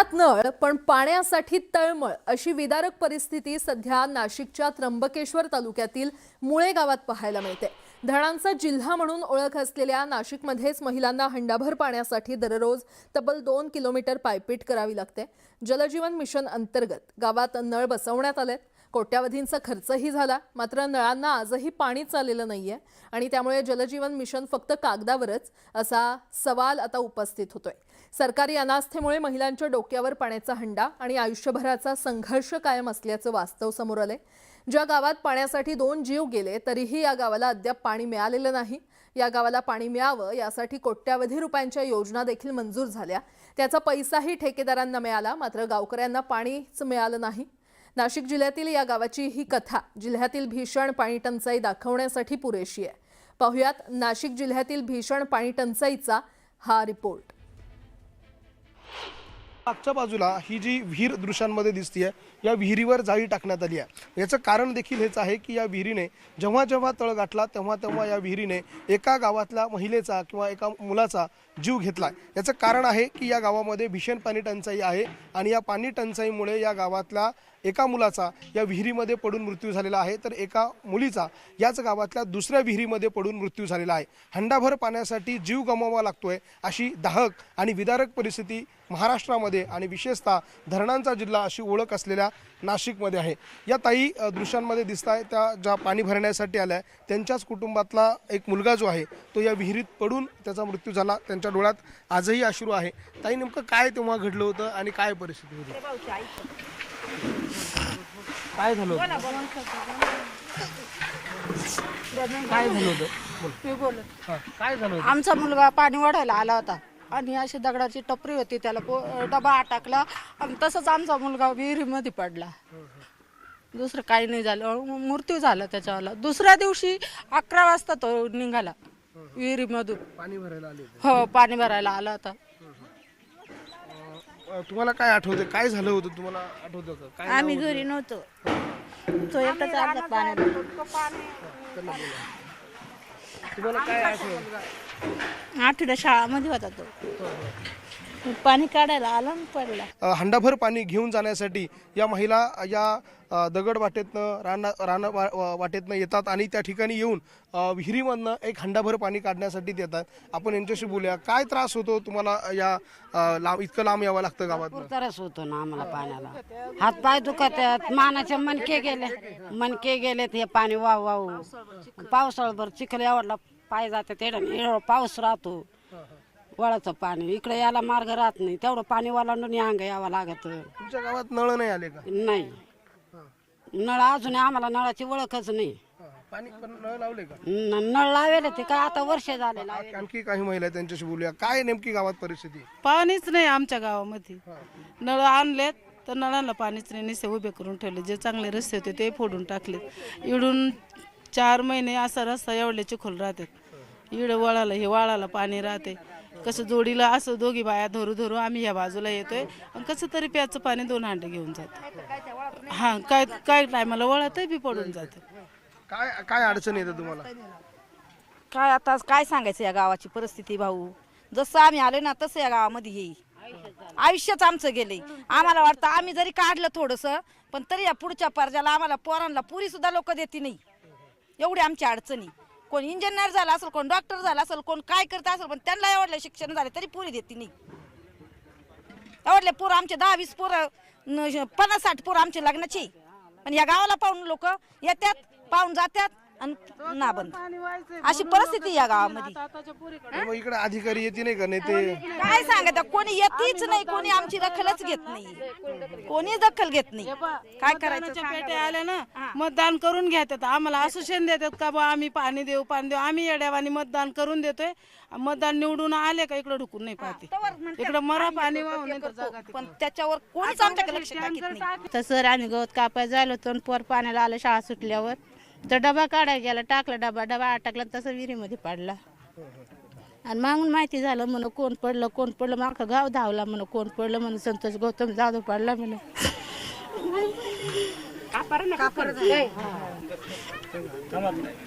घरात नळ पण पाण्यासाठी तळमळ अशी विदारक परिस्थिती सध्या नाशिकच्या त्र्यंबकेश्वर तालुक्यातील मुळे गावात पाहायला मिळते। धरणांचा जिल्हा म्हणून ओळख असलेल्या नाशिकमध्येच महिलांना हंडाभर पाण्यासाठी दररोज तब्बल 2 किलोमीटर पायपीट करावी लागते। जलजीवन मिशन अंतर्गत गावात नळ बसवण्यात आलेत। कोट्यावधींचा खर्चही झाला, मात्र नळांना आजही पाणीच आलेलं नाहीये आणि त्यामुळे जलजीवन मिशन फक्त कागदावरच असा सवाल आता उपस्थित होतोय। सरकारी अनास्थेमुळे महिलांच्या डोक्यावर पाण्याचा हंडा आणि आयुष्यभराचा संघर्ष कायम असल्याचं वास्तव समोर आले। ज्या गावात पाण्यासाठी 2 जीव गेले तरीही या गावाला अद्याप पाणी मिळालेलं नाही। या गावाला पाणी मिळावं यासाठी कोट्यावधी रुपयांच्या योजना देखील मंजूर झाल्या, त्याचा पैसाही ठेकेदारांना मिळाला, मात्र गावकऱ्यांना पाणीच मिळालं नाही। नाशिक जिल्ह्यातील या गावाची ही कथा जिल्ह्यातील भीषण पाणी टंचाई दाखवण्यासाठी पुरेशी आहे। पाहुयात नाशिक जिल्ह्यातील भीषण पाणी टंचाईचा हा रिपोर्ट। मागच्या बाजूला ही जी विहीर दृश्यांमध्ये दिसतीये, या विहिरीवर जाळी टाकण्यात आली आहे। याचं कारण देखील हेच आहे की या विहिरीने जेव्हा जेव्हा तळ गाठला तेव्हा या विहिरीने एका गावातल्या महिलेचा किंवा एका मुलाचा जीव घेतला। याचं कारण आहे की या गावामध्ये भीषण पाणी टंचाई आहे आणि या पाणी टंचाईमुळे या गावातल्या एका मुलाचा या विहिरीमध्ये पडून मृत्यू झालेला आहे, तर एका मुलीचा याच गावातल्या दुसऱ्या विहिरीमध्ये पडून मृत्यू झालेला आहे। हंडाभर पाण्यासाठी जीव गमवावा लागतोय अशी दाहक आणि विदारक परिस्थिती महाराष्ट्रामध्ये आणि विशेषतः धरणांचा जिल्हा अशी ओळख असलेल्या नाशिकमध्ये आहे। या ताई दृश्यांमध्ये दिसताय त्या ज्या पाणी भरण्यासाठी आल्या त्यांच्याच कुटुंबातला एक मुलगा जो आहे तो या विहिरीत पडून त्याचा मृत्यू झाला। त्यांच्या डोळ्यात आजही अश्रू आहे। ताई, नेमकं काय तेव्हा घडलं होतं आणि काय परिस्थिती होती? काय झालं होतं? काय झालं होतं? मी बोलत काय झालं होतं? आमचा मुलगा पाणी ओढायला आला होता आणि अशी दगडाची टपरी होती, त्याला डबा टाकला आणि तसंच आमचा मुलगा विहिरीमध्ये पडला। दुसरं काही नाही झालं, मृत्यू झाला त्याच्यावाला। दुसऱ्या दिवशी 11 वाजता तो निघाला विहिरीमधून। पाणी भरायला आले होते? हो, पाणी भरायला आला होता। तुम्हाला काय आठवतं, काय झालं होतं? तुम्हाला आठवतं का? काय आम्ही घरी नव्हतो, तो एकटाच आला पाण्यात। तुम्हाला काय आठवतं? आठवड्या शाळामध्ये होता तो, पाणी काढायला आला आणि पडला। हंडाभर पाणी घेऊन जाण्यासाठी या महिला या दगड वाटेतनं वाटेतनं येतात आणि त्या ठिकाणी येऊन विहिरीमधनं एक हंडाभर पाणी काढण्यासाठी येतात। आपण यांच्याशी बोलूया। काय त्रास होतो तुम्हाला? या इतकं लांब यावं लागतं गावात? त्रास होतो ना आम्हाला पाण्याला, हात पाय दुखतात, मानाचे मनके गेलेत हे पाणी वाहू वाहू। पावसाळभर चिखल एवढला पाय जाते, तेवढा पाऊस राहतो, वळाचं पाणी इकडे यायला मार्ग राहत नाही, तेवढं पाणी वालांडून अंग यावं लागत। तुमच्या गावात नळ नाही आले का? नाही, नळ अजून आम्हाला नळाची ओळखच नाही। पाणी पण नळ लावले का? नळ लावेल ते काय आता वर्ष झालेलं आहे। आणखी काही महिला आहेत, त्यांच्याशी बोलूया। काय नेमकी गावात परिस्थिती? पाणीच नाही आमच्या गावामध्ये। नळ आणलेत तर नळाला पाणीच नाही, निसे उभे करून ठेवले। जे चांगले रस्ते होते ते फोडून टाकले। इडून 4 महिने असा रस्ता एवढे चिखल राहतात, इड वळाला हे वाळाला पाणी राहते। कसं जोडीला असं दोघी बाया धरू धरू आम्ही ह्या बाजूला येतोय आणि कसं तरी प्याचं पाणी 2 हांडे घेऊन जातो। हा, काय टायमाला वळत बी पडून जाते। काय काय अडचण येते तुम्हाला? काय आता काय सांगायचं या गावाची परिस्थिती भाऊ, जसं आम्ही आले ना तसं या गावामध्ये येईल। आयुष्यच आमचं गेले। आम्हाला वाटतं आम्ही जरी काढलं थोडंसं, पण तरी या पुढच्या पर्जाला आम्हाला पोरांना पुरी सुद्धा लोक देते नाही, एवढी आमची अडचणी। कोण इंजिनियर झाला असेल, कोण डॉक्टर झाला असेल, कोण काय करत असेल, पण त्यांना एवढलं शिक्षण झाले तरी पुरी देते नाही। एवढले पोरं आमचे 10-20 पोरं 50-60 पोरं आमचे लग्नाचे, पण या गावाला पाहून लोक येतात, पाहून जातात आणि नाबंद। अशी परिस्थिती या गावामध्ये। मग इकडे अधिकारी येते नाही का? नेते काय सांगत, कोणी येतीच नाही, कोणी आमची दखलच घेत नाही, कोणी दखल घेत नाही। काय करायचं? पेटे आले ना, मतदान करून घेतात, आम्हाला आश्वासन देतात का बा आम्ही पाणी देऊ आम्ही येड्यावानी मतदान करून देतोय। मतदान निवडून आले का इकडे ढुकून नाही पाहते, इकडे मरा पाणी वाहून, पण त्याच्यावर कोणीच आमच्याकडे लक्ष टाकीत नाही। तसं आम्ही गवत कापाय झालो तर पोर पाण्याला आलं शाळा सुटल्यावर, तर डबा काढायला गेला, टाकला डबा टाकला, तसं विहिरीमध्ये पडला। आणि मागून माहिती झालं म्हणून कोण पडलं मागं गाव धावला म्हणून कोण पडलं म्हणून संतोष गौतम जाधव पडला म्हणून।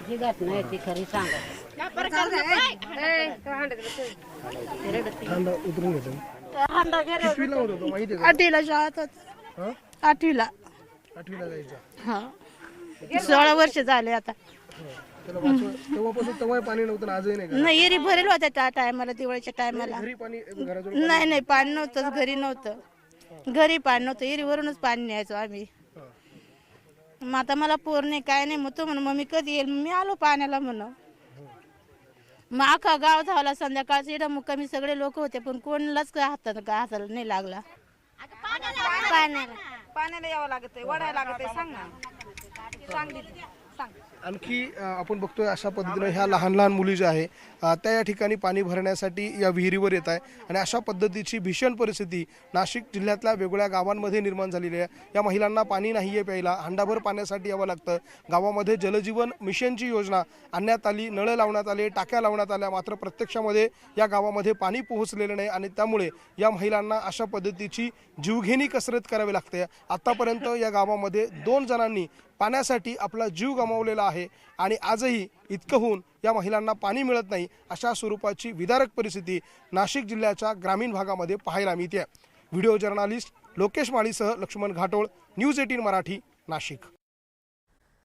ही घटना आहे ती खरी सांगा। उतरून घेतो। कितवीला होता तो माहिती आहे का? आठवीला शाळेत हा? आठवीला 8वीला जायचा. हा 16 वर्ष झाले आता. त्याला तेव्हापासून तेव्हा पाणी नव्हतं ना, आजही नाही का? नाही एरी भरेल होत्या त्या टायमाला, दिवाळीच्या टायमाला. घरी पाणी घराजवळ नाही पाणी नव्हतं, घरी नव्हतं. घरी पाणी नव्हतं, एरीवरूनच पाणी न्यायचो आम्ही. मग आता मला पोर नाही काय नाही, मग तो म्हणून मग मी कधी येईल, मी आलो पाण्याला म्हणून. मग अख्खा गाव झाला संध्याकाळचं, इकडं मुक्कामी सगळे लोक होते, पण कोणालाच काय हाताला नाही लागला. पाण्याला यावं लागत वडायला लागत सांग ना सांग दीदी, सांग. आणखी आपण बघतोय अशा पद्धतीनं ह्या लहान लहान मुली ज्या आहे त्या या ठिकाणी पाणी भरण्यासाठी या विहिरीवर येत आहे आणि अशा पद्धतीची भीषण परिस्थिती नाशिक जिल्ह्यातल्या वेगवेगळ्या गावांमध्ये निर्माण झालेली आहे. या महिलांना पाणी नाही आहे प्यायला, हंडाभर पाण्यासाठी यावं लागतं. गावामध्ये जलजीवन मिशनची योजना आणण्यात आली, नळ लावण्यात आले, टाक्या लावण्यात आल्या, मात्र प्रत्यक्षामध्ये या गावामध्ये पाणी पोहोचलेलं नाही आणि त्यामुळे या महिलांना अशा पद्धतीची जीवघेणी कसरत करावी लागते. आतापर्यंत या गावामध्ये 2 जणांनी पाण्यासाठी आपला जीव गमावलेला आहे आणि आजही इतकं होऊन या महिलांना पाणी मिळत नाही, अशा स्वरूपाची विदारक परिस्थिती नाशिक जिल्ह्याच्या ग्रामीण भागामध्ये पाहायला मिळते. व्हिडिओ जर्नलिस्ट लोकेश माळीसह लक्ष्मण घाटोळ, न्यूज 18 मराठी, नाशिक.